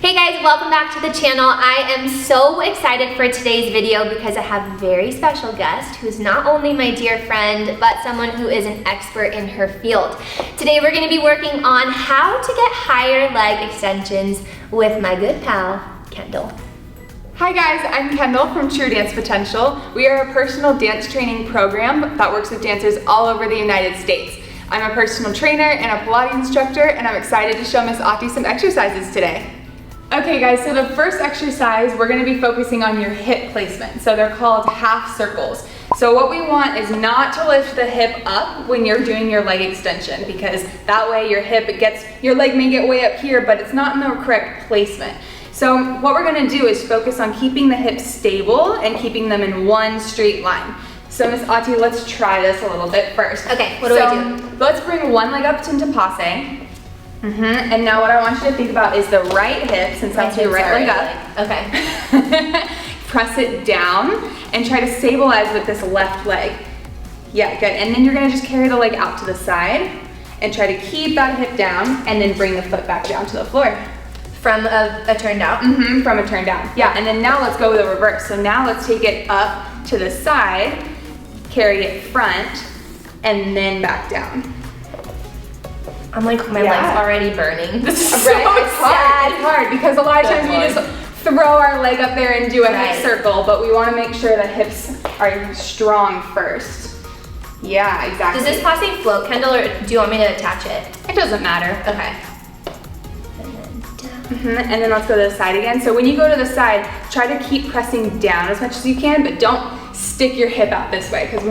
Hey guys, welcome back to the channel. I am so excited for today's video because I have a very special guest who's not only my dear friend, but someone who is an expert in her field. Today we're gonna be working on how to get higher leg extensions with my good pal, Kendall. Hi guys, I'm Kendall from True Dance Potential. We are a personal dance training program that works with dancers all over the United States. I'm a personal trainer and a Pilates instructor, and I'm excited to show Miss Auti some exercises today. Okay guys, so the first exercise, we're gonna be focusing on your hip placement. So they're called half circles. So what we want is not to lift the hip up when you're doing your leg extension, because that way your leg may get way up here, but it's not in the correct placement. So what we're gonna do is focus on keeping the hips stable and keeping them in one straight line. So Miss Auti, let's try this a little bit first. Okay, what do I do? Let's bring one leg up into passe. And now what I want you to think about is the right hip, since that's your right leg up. Okay. Press it down and try to stabilize with this left leg. Yeah, good. And then you're gonna just carry the leg out to the side and try to keep that hip down and then bring the foot back down to the floor. From a turn down? From a turn down. Yeah, and then now let's go with a reverse. So now let's take it up to the side, carry it front, and then back down. I'm like, my leg's already burning. This is so sad. It's hard because a lot of times we just throw our leg up there and do a hip circle, but we want to make sure the hips are strong first. Yeah, exactly. Does this passe float, Kendall, or do you want me to attach it? It doesn't matter. Okay. And then let's go to the side again. So when you go to the side, try to keep pressing down as much as you can, but don't stick your hip out this way because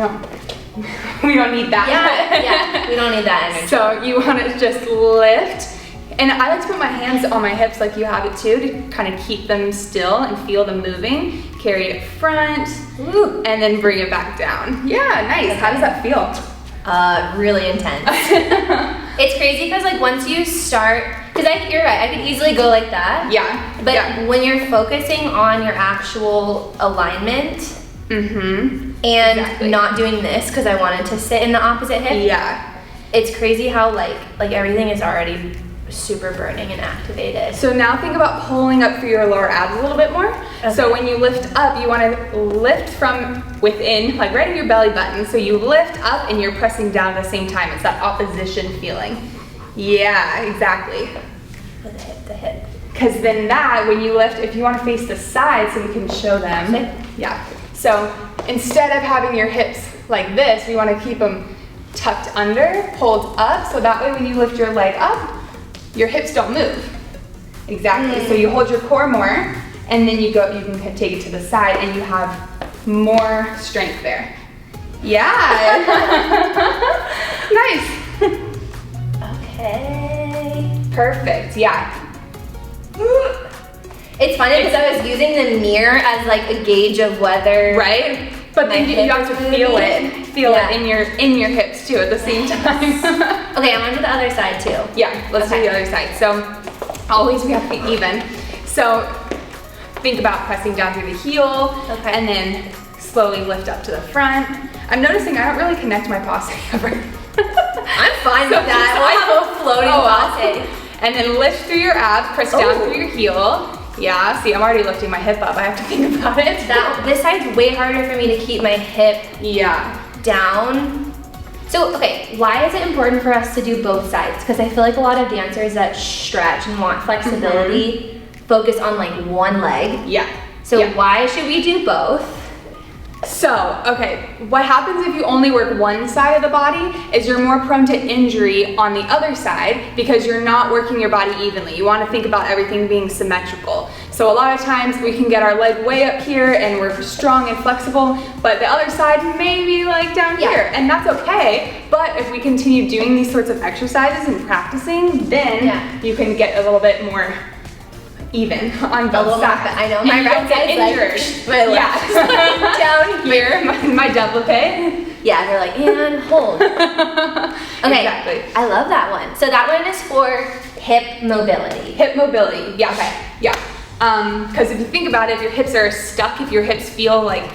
we don't need that. Yeah, we don't need that energy. So you want to just lift. And I like to put my hands on my hips like you have it too, to kind of keep them still and feel them moving. Carry it front, and then bring it back down. Yeah, nice. How does that feel? Really intense. It's crazy because like once you start, because you're right, I could easily go like that. Yeah. But when you're focusing on your actual alignment, and not doing this because I wanted to sit in the opposite hip. Yeah. It's crazy how like everything is already super burning and activated. So now think about pulling up through your lower abs a little bit more. Okay. So when you lift up, you want to lift from within, like right in your belly button. So you lift up and you're pressing down at the same time. It's that opposition feeling. Yeah, exactly. The hip. Because then when you lift, if you want to face the side so we can show them. Yeah. So instead of having your hips like this, we want to keep them tucked under, pulled up, so that way when you lift your leg up, your hips don't move. Exactly. So you hold your core more, and then you can take it to the side, and you have more strength there. Yeah. Nice. Okay. Perfect. Yeah. It's funny because I was using the mirror as like a gauge of whether but then you have to feel it in your hips too at the same time. Okay, I'm on to the other side too. Yeah, let's do the other side. So always we have to be even. So think about pressing down through the heel, and then slowly lift up to the front. I'm noticing I don't really connect my passe ever. I'm fine with that. We'll have a floating passe. And then lift through your abs, press down through your heel. Yeah, see, I'm already lifting my hip up. I have to think about it. This side's way harder for me to keep my hip down. So, okay, why is it important for us to do both sides? Because I feel like a lot of dancers that stretch and want flexibility focus on like one leg. Yeah. So why should we do both? So, okay, what happens if you only work one side of the body is you're more prone to injury on the other side because you're not working your body evenly. You want to think about everything being symmetrical. So a lot of times we can get our leg way up here and we're strong and flexible, but the other side may be like down here, and that's okay. But if we continue doing these sorts of exercises and practicing, then you can get a little bit more even on both sides. I know, my right side is like, my left down here, my développé. Yeah, they're like, and hold. Okay, exactly. I love that one. So that one is for hip mobility. Hip mobility, yeah. Okay. Yeah. Because if you think about it, if your hips are stuck, if your hips feel like,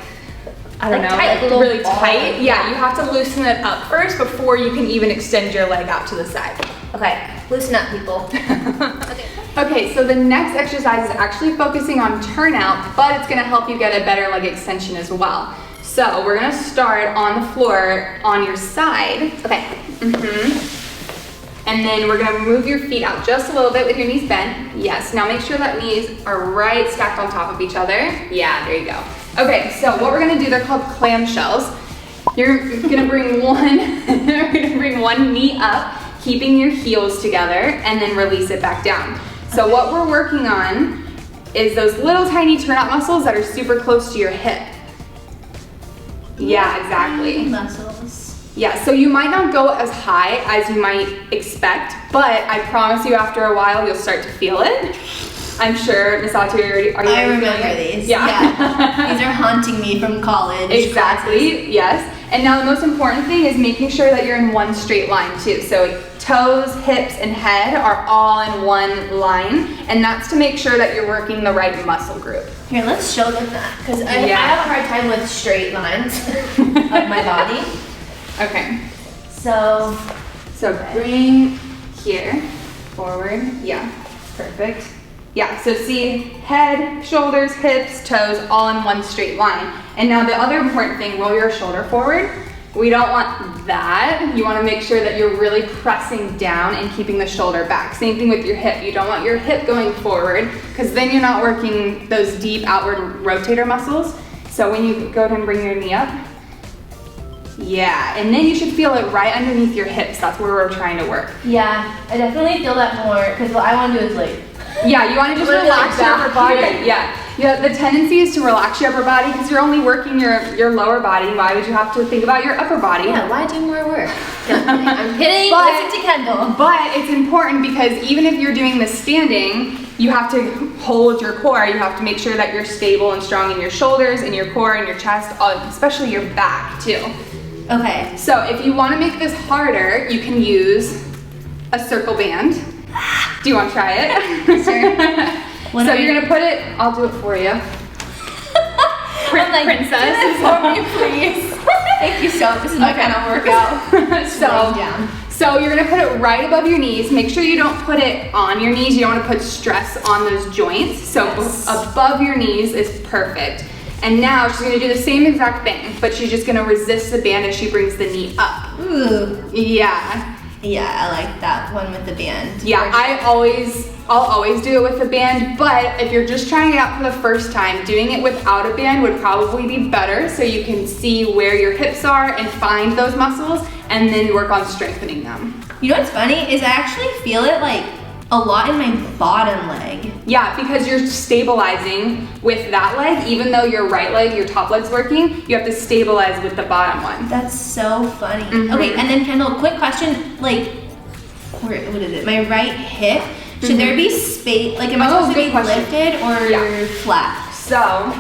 I don't know, tight, like really tight, you have to loosen it up first before you can even extend your leg out to the side. Okay, loosen up, people. Okay. Okay, so the next exercise is actually focusing on turnout, but it's gonna help you get a better leg extension as well. So we're gonna start on the floor on your side. Okay. And then we're gonna move your feet out just a little bit with your knees bent. Yes, now make sure that knees are right stacked on top of each other. Yeah, there you go. Okay, so what we're gonna do, they're called clamshells. You're gonna bring one knee up, keeping your heels together, and then release it back down. So what we're working on is those little tiny turnout muscles that are super close to your hip. Yeah, exactly. Muscles. Yeah, so you might not go as high as you might expect, but I promise you after a while you'll start to feel it. I'm sure, Miss Auti, are you I remember these. Yeah. These are haunting me from college. Exactly, classes. yes. And now the most important thing is making sure that you're in one straight line too. So toes, hips, and head are all in one line, and that's to make sure that you're working the right muscle group. Here, let's show them that, because I have a hard time with straight lines of my body. Okay. So bring here, forward, yeah, perfect. Yeah, so see, head, shoulders, hips, toes, all in one straight line. And now the other important thing, roll your shoulder forward. We don't want that. You want to make sure that you're really pressing down and keeping the shoulder back. Same thing with your hip. You don't want your hip going forward, because then you're not working those deep outward rotator muscles. So when you go ahead and bring your knee up, yeah, and then you should feel it right underneath your hips. That's where we're trying to work. yeah, I definitely feel that more, because what I want to do is like, yeah, you want to just relax your upper body. Yeah, the tendency is to relax your upper body because you're only working your lower body. Why would you have to think about your upper body? yeah, why do more work? I'm kidding, But- listen to Kendall. But it's important because even if you're doing this standing, you have to hold your core. You have to make sure that you're stable and strong in your shoulders, and your core, and your chest, especially your back too. Okay. So if you want to make this harder, you can use a circle band. Do you want to try it? Sure. So you're going to put it, I'll do it for you. Princess. Do it for me, please. Thank you so much. This is my kind of workout. So you're going to put it right above your knees. Make sure you don't put it on your knees. You don't want to put stress on those joints. So above your knees is perfect. And now she's gonna do the same exact thing, but she's just gonna resist the band as she brings the knee up. Ooh. Yeah. Yeah, I like that one with the band. Yeah, I'll always do it with the band, but if you're just trying it out for the first time, doing it without a band would probably be better, so you can see where your hips are and find those muscles and then work on strengthening them. You know what's funny is I actually feel it like a lot in my bottom leg. Yeah, because you're stabilizing with that leg. Even though your right leg, your top leg's working, you have to stabilize with the bottom one. That's so funny. Okay, and then Kendall, quick question, like, what is it? My right hip, should there be space, like am I supposed to be lifted or flat? So,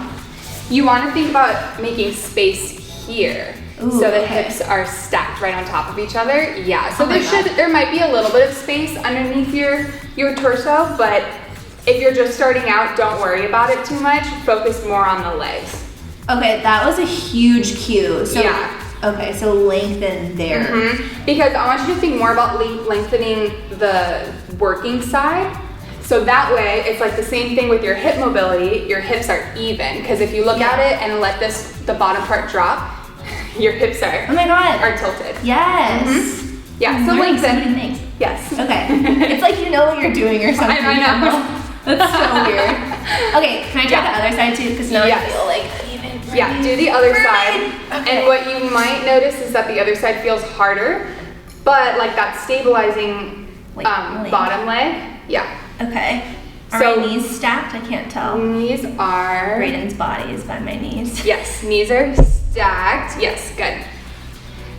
you want to think about making space here. Ooh, so the hips are stacked right on top of each other. Yeah, so Oh there might be a little bit of space underneath your torso, but if you're just starting out, don't worry about it too much. Focus more on the legs. Okay, that was a huge cue. So, yeah. Okay, so lengthen there. Because I want you to think more about lengthening the working side. So that way, it's like the same thing with your hip mobility. Your hips are even, because if you look at it and let the bottom part drop, your hips are tilted. Yes. Yeah, so lengthen. Yes. Okay. It's like you know what you're doing or something. I know. That's so weird. Okay, can I try the other side too? Because now I feel like uneven. Yeah, do the other side. Okay. And what you might notice is that the other side feels harder, but like that stabilizing bottom leg. Yeah. Okay. Are my knees stacked? I can't tell. Knees are... Brayden's body is by my knees. Yes, knees are stacked. Yes, good.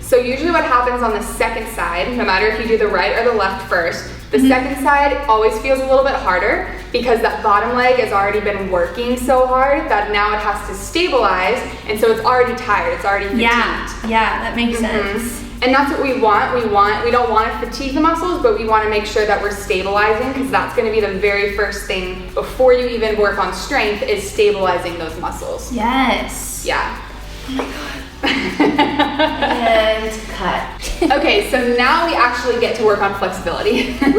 So usually what happens on the second side, no matter if you do the right or the left first, the second side always feels a little bit harder because that bottom leg has already been working so hard that now it has to stabilize, and so it's already tired, it's already fatigued. Yeah, that makes sense. And that's what we want. We don't want to fatigue the muscles, but we want to make sure that we're stabilizing, because that's going to be the very first thing before you even work on strength is stabilizing those muscles. Yes. Yeah. Oh my God. And cut. Okay, so now we actually get to work on flexibility. Woo,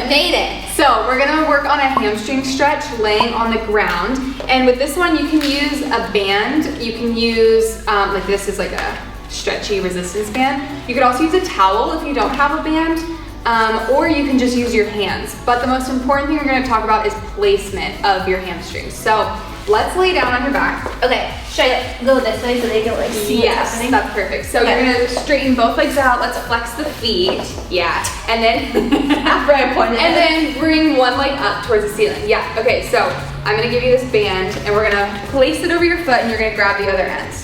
made it. So we're gonna work on a hamstring stretch laying on the ground. And with this one, you can use a band. You can use, like this is like a stretchy resistance band. You could also use a towel if you don't have a band, or you can just use your hands. But the most important thing we're gonna talk about is placement of your hamstrings. So let's lay down on your back. Okay, should I go this way so they can like see what's happening? That's perfect. So Okay. you're gonna straighten both legs out. Let's flex the feet. Yeah, and then After I pointed and then bring one leg up towards the ceiling. Yeah. Okay. So I'm gonna give you this band, and we're gonna place it over your foot, and you're gonna grab the other ends.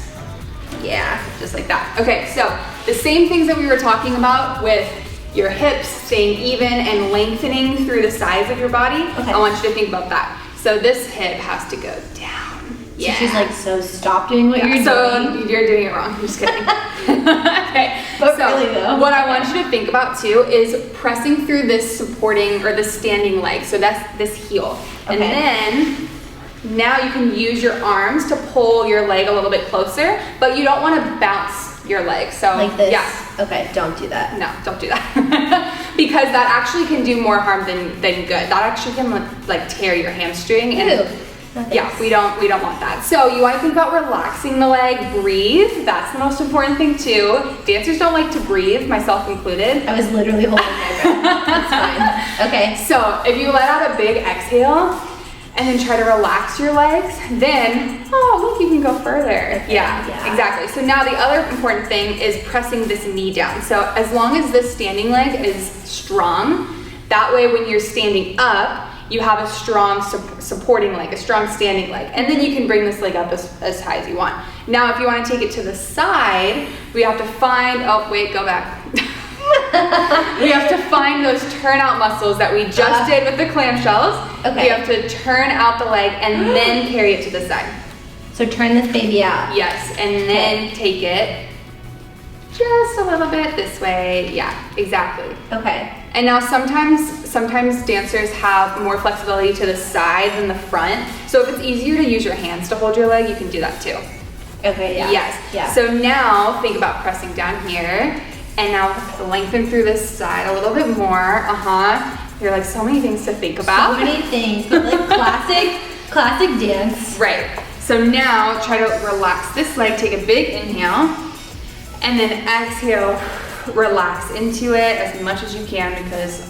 Yeah, just like that. Okay. So the same things that we were talking about with your hips staying even and lengthening through the sides of your body. Okay. I want you to think about that. So this hip has to go down. So she's like, so stop doing what you're doing. So you're doing it wrong. I'm just kidding. Okay. But so really though. what I want you to think about too is pressing through this supporting or the standing leg. So that's this heel. And Okay. then now you can use your arms to pull your leg a little bit closer, but you don't want to bounce your leg. So Like this? Yeah. Okay, don't do that. No, don't do that. Because that actually can do more harm than good. That actually can like tear your hamstring. And Ew. No, yeah, thanks. we don't want that. So you want to think about relaxing the leg, breathe. That's the most important thing too. Dancers don't like to breathe, myself included. I was literally holding my breath. That's fine. Okay. So if you let out a big exhale and then try to relax your legs, then, oh look, you can go further. Yeah, exactly. So now the other important thing is pressing this knee down. So as long as this standing leg is strong, that way when you're standing up, you have a strong supporting leg, a strong standing leg. And then you can bring this leg up as high as you want. Now, if you want to take it to the side, we have to find, oh wait, go back. We have to find those turnout muscles that we just did with the clamshells. Okay. We have to turn out the leg and then carry it to the side. So turn this baby out. Yes, and then take it just a little bit this way. Yeah, exactly. Okay. And now sometimes dancers have more flexibility to the side than the front. So if it's easier to use your hands to hold your leg, you can do that too. Okay, yeah. Yes. Yeah. So now think about pressing down here and now lengthen through this side a little bit more. There are like so many things to think about. So many things, but like classic dance. Right. So now try to relax this leg, take a big inhale, and then exhale, relax into it as much as you can because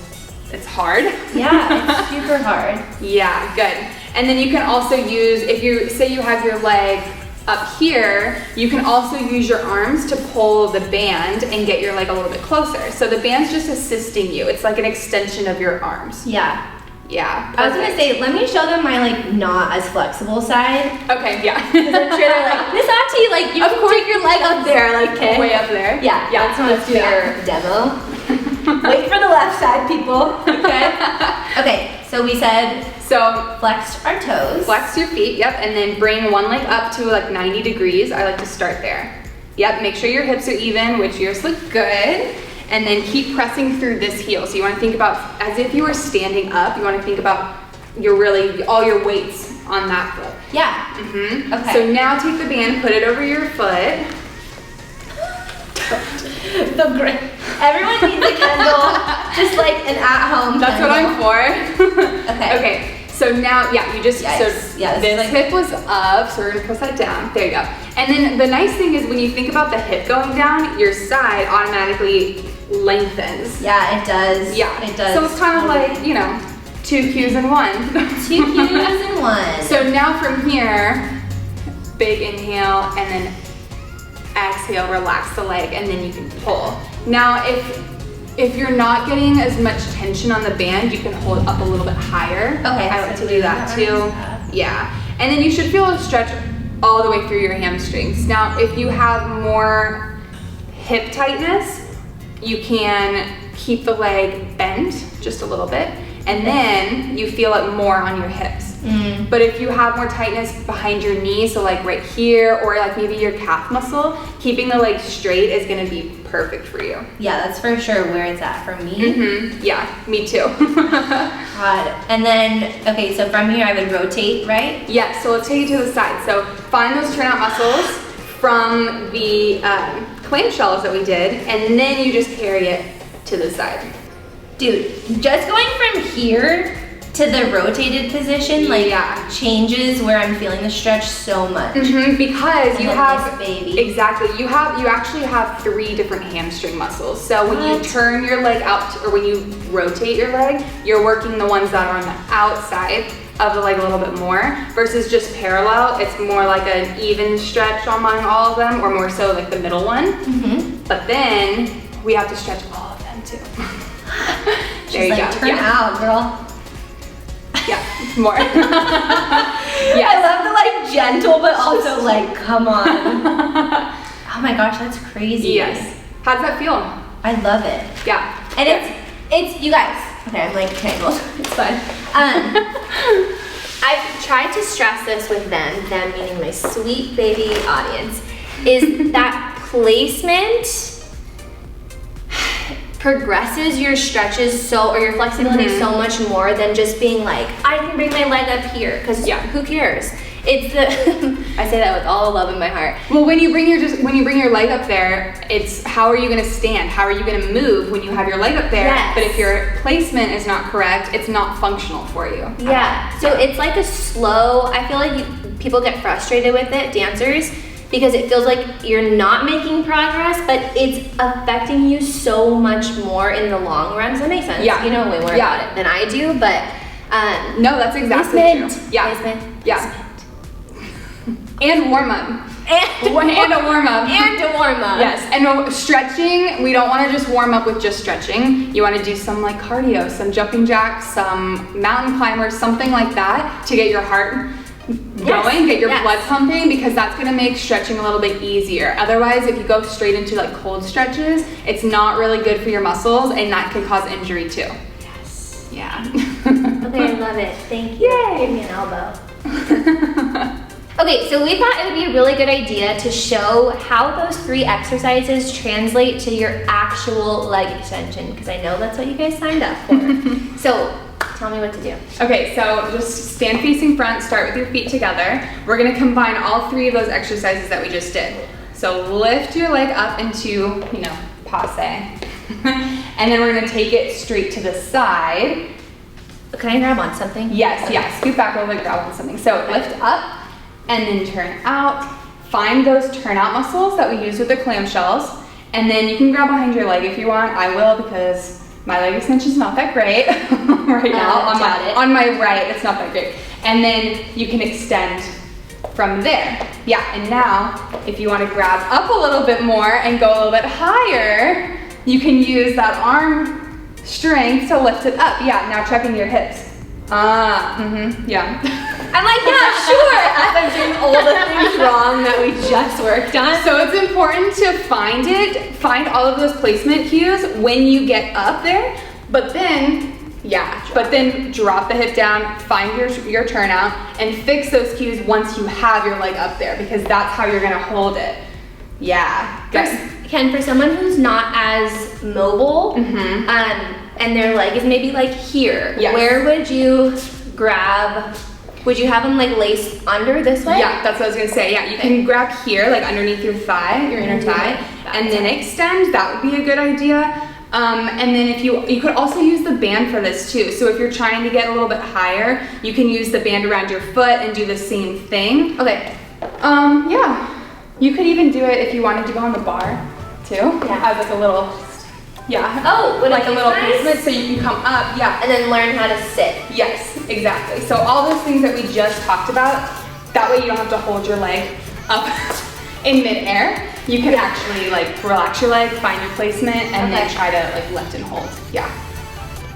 it's hard. Yeah, it's super hard. Yeah, good. And then you can also use, if you say you have your leg up here, you can also use your arms to pull the band and get your leg a little bit closer. So the band's just assisting you. It's like an extension of your arms. Yeah. Yeah. I was gonna say, let me show them my like not as flexible side. Okay, yeah. Because I'm sure they're like, Miss Auti, like you can take your leg up there, like okay. Way up there. Yeah, Yeah, let's do their demo. Wait for the left side, people. Okay. Okay, so we said So flexed our toes. flex your feet, yep, and then bring one leg up to like 90 degrees. I like to start there. Yep, make sure your hips are even, which yours look good. And then keep pressing through this heel. So you want to think about, as if you were standing up, you want to think about all your weights on that foot. Yeah. Okay. So now take the band, put it over your foot. So great. Everyone needs a Kendall, just like an at-home That's Kendall. what I'm for. Okay. Okay. So now, yeah, you just, Yikes. so Yeah, this this is like- hip was up, so we're gonna press that down. There you go. And then the nice thing is when you think about the hip going down, your side automatically lengthens. Yeah, it does. Yeah. It does. So it's kind of like, you know, 2 cues in one. 2 cues in one. So now from here, big inhale and then exhale, relax the leg, and then you can pull. Now if you're not getting as much tension on the band, you can hold it up a little bit higher. Okay, I like so to do that leave too. our arms up. Yeah. And then you should feel a stretch all the way through your hamstrings. Now, if you have more hip tightness, you can keep the leg bent just a little bit, and then you feel it more on your hips. But if you have more tightness behind your knee, so like right here, or like maybe your calf muscle, keeping the leg straight is gonna be perfect for you. Yeah, that's for sure where it's at for me. Yeah, me too. God. And then, okay, so from here I would rotate, right? Yeah, so let's take it to the side. So find those turnout muscles, from the clamshells that we did, and then you just carry it to the side. Dude, just going from here to the rotated position, like, changes where I'm feeling the stretch so much. Because you have, baby. Exactly, you actually have 3 different hamstring muscles. So when you turn your leg out, or when you rotate your leg, you're working the ones that are on the outside of the leg a little bit more, versus just parallel. It's more like an even stretch among all of them, or more so like the middle one. But then we have to stretch all of them too. There you go. Turn out, girl. Yeah, more. I love the like gentle, but also like, come on. Oh my gosh, that's crazy. Yes. How does that feel? I love it. Yeah. And it's you guys. Okay, I'm like tangled. It's fine. I've tried to stress this with them meaning my sweet baby audience, is that placement progresses your stretches or your flexibility so much more than just being like, I can bring my leg up here, because who cares? It's the I say that with all the love in my heart. Well, when you bring your leg up there, it's how are you going to stand? How are you going to move when you have your leg up there? Yes. But if your placement is not correct, it's not functional for you. Yeah. So it's like a slow. I feel like people get frustrated with it, dancers, because it feels like you're not making progress, but it's affecting you so much more in the long run. Does that make sense? Yeah. You know way more about it than I do, but no, that's exactly placement, true. Yeah. Placement, yeah. And warm up. And a warm up. And a warm up. Yes. And stretching, we don't want to just warm up with just stretching. You want to do some like cardio, some jumping jacks, some mountain climbers, something like that to get your heart going, get your blood pumping, because that's going to make stretching a little bit easier. Otherwise, if you go straight into like cold stretches, it's not really good for your muscles, and that can cause injury too. Yes. Yeah. Okay, I love it. Thank you. Yay. Give me an elbow. Okay, so we thought it would be a really good idea to show how those 3 exercises translate to your actual leg extension, because I know that's what you guys signed up for. So tell me what to do. Okay, so just stand facing front, start with your feet together. We're gonna combine all 3 of those exercises that we just did. So lift your leg up into, passe. And then we're gonna take it straight to the side. Can I grab on something? Yes, yeah, scoot back a little bit, grab on something. So lift up and then turn out. Find those turnout muscles that we use with the clamshells. And then you can grab behind your leg if you want. I will, because my leg extension is not that great right now. On my right, it's not that great. And then you can extend from there. Yeah, and now if you want to grab up a little bit more and go a little bit higher, you can use that arm strength to lift it up. Yeah, now checking your hips. Yeah. I'm like, yeah, sure. As I'm doing all the things wrong that we just worked on. So it's important to find all of those placement cues when you get up there, but then drop the hip down, find your turnout, and fix those cues once you have your leg up there, because that's how you're gonna hold it. Yeah, good. Ken, for someone who's not as mobile, and their leg is maybe like here, where would you grab? Would you have them like laced under this way? Yeah, that's what I was gonna say. Yeah, you can grab here, like underneath your thigh, your inner thigh, and then extend. That would be a good idea. And then if you could also use the band for this too. So if you're trying to get a little bit higher, you can use the band around your foot and do the same thing. Okay. Yeah. You could even do it if you wanted to go on the bar too. Yeah. As like a little, Oh, like a little placement, so you can come up, and then learn how to sit. Yes, exactly. So all those things that we just talked about, that way you don't have to hold your leg up in midair. You can actually like relax your leg, find your placement, and then try to like lift and hold. Yeah.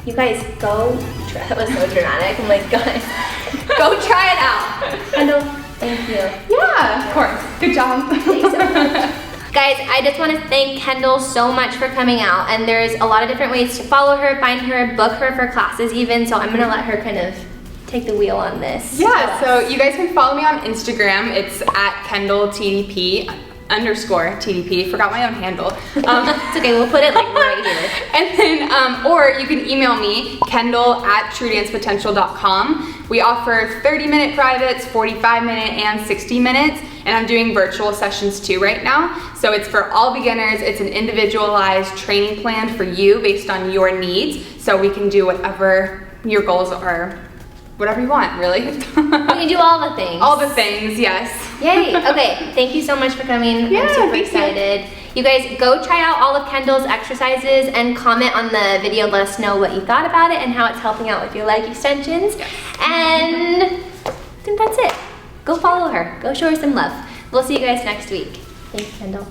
You guys go try. That was so dramatic. I'm like, guys, go try it out. Kendall, thank you. Yeah, of course. Good job. Thanks so much. Guys, I just want to thank Kendall so much for coming out, and there's a lot of different ways to follow her, find her, book her for classes even, so I'm going to let her kind of take the wheel on this. Yeah, so you guys can follow me on Instagram. It's at KendallTDP_TDP. Forgot my own handle. It's okay, we'll put it like right here. And then, or you can email me, Kendall@TrueDancePotential.com. We offer 30-minute privates, 45-minute, and 60 minutes, and I'm doing virtual sessions too right now. So it's for all beginners. It's an individualized training plan for you based on your needs, so we can do whatever your goals are, whatever you want, really. We can do all the things. All the things, yes. Yay. Okay, thank you so much for coming. Yeah, I'm super thank you. excited. You guys go try out all of Kendall's exercises and comment on the video. Let us know what you thought about it and how it's helping out with your leg extensions. Yes. And I think that's it. Go follow her. Go show her some love. We'll see you guys next week. Thanks, Kendall.